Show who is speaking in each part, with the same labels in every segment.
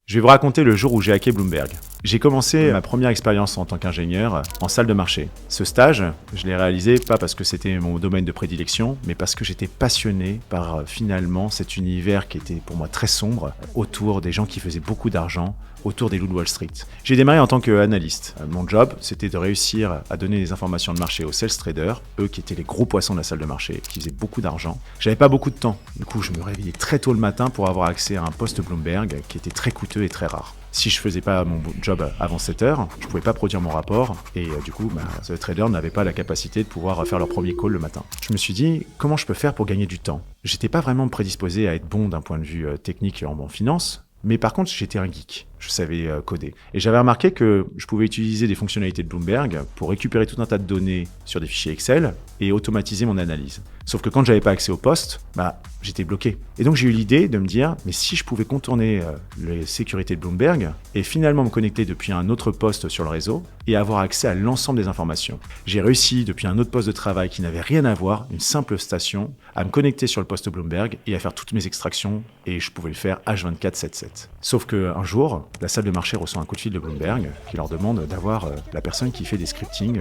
Speaker 1: Je vais vous raconter le jour où j'ai hacké Bloomberg. J'ai commencé ma première expérience en tant qu'ingénieur en salle de marché. Ce stage, je l'ai réalisé pas parce que c'était mon domaine de prédilection, mais parce que j'étais passionné par finalement cet univers qui était pour moi très sombre, autour des gens qui faisaient beaucoup d'argent, autour des loups de Wall Street. J'ai démarré en tant qu'analyste. Mon job, c'était de réussir à donner des informations de marché aux sales traders, eux qui étaient les gros poissons de la salle de marché, qui faisaient beaucoup d'argent. J'avais pas beaucoup de temps. Du coup, je me réveillais très tôt le matin pour avoir accès à un poste Bloomberg qui était très coûteux et très rare. Si je faisais pas mon job avant 7 heures, je pouvais pas produire mon rapport et du coup, ce trader n'avait pas la capacité de pouvoir faire leur premier call le matin. Je me suis dit, comment je peux faire pour gagner du temps? J'étais pas vraiment prédisposé à être bon d'un point de vue technique en finance, mais par contre, j'étais un geek. Je savais coder. Et j'avais remarqué que je pouvais utiliser des fonctionnalités de Bloomberg pour récupérer tout un tas de données sur des fichiers Excel et automatiser mon analyse. Sauf que quand j'avais pas accès au poste, j'étais bloqué. Et donc j'ai eu l'idée de me dire, mais si je pouvais contourner les sécurités de Bloomberg et finalement me connecter depuis un autre poste sur le réseau et avoir accès à l'ensemble des informations. J'ai réussi, depuis un autre poste de travail qui n'avait rien à voir, une simple station, à me connecter sur le poste Bloomberg et à faire toutes mes extractions et je pouvais le faire H24 7/7. Sauf qu'un jour, la salle de marché reçoit un coup de fil de Bloomberg qui leur demande d'avoir la personne qui fait des scripting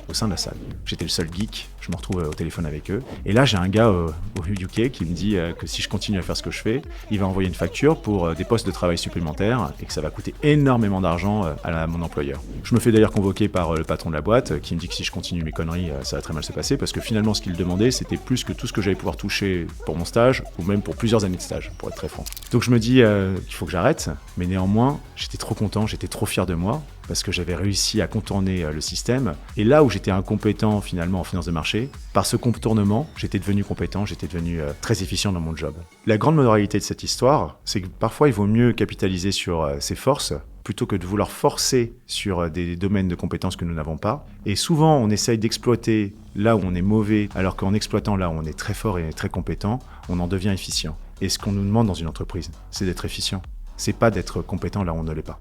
Speaker 1: au sein de la salle. J'étais le seul geek, je me retrouve au téléphone avec eux. Et là, j'ai un gars au UK qui me dit que si je continue à faire ce que je fais, il va envoyer une facture pour des postes de travail supplémentaires et que ça va coûter énormément d'argent à mon employeur. Je me fais d'ailleurs convoquer par le patron de la boîte qui me dit que si je continue mes conneries, ça va très mal se passer parce que finalement, ce qu'il demandait, c'était plus que tout ce que j'allais pouvoir toucher pour mon stage ou même pour plusieurs années de stage, pour être très franc. Donc je me dis qu'il faut que j'arrête, mais néanmoins, j'étais trop content, j'étais trop fier de moi parce que j'avais réussi à contourner le système. Et là où j'étais incompétent finalement en finance de marché, par ce contournement, j'étais devenu compétent, j'étais devenu très efficient dans mon job. La grande moralité de cette histoire, c'est que parfois il vaut mieux capitaliser sur ses forces plutôt que de vouloir forcer sur des domaines de compétences que nous n'avons pas. Et souvent, on essaye d'exploiter là où on est mauvais, alors qu'en exploitant là où on est très fort et très compétent, on en devient efficient. Et ce qu'on nous demande dans une entreprise, c'est d'être efficient. C'est pas d'être compétent là où on ne l'est pas.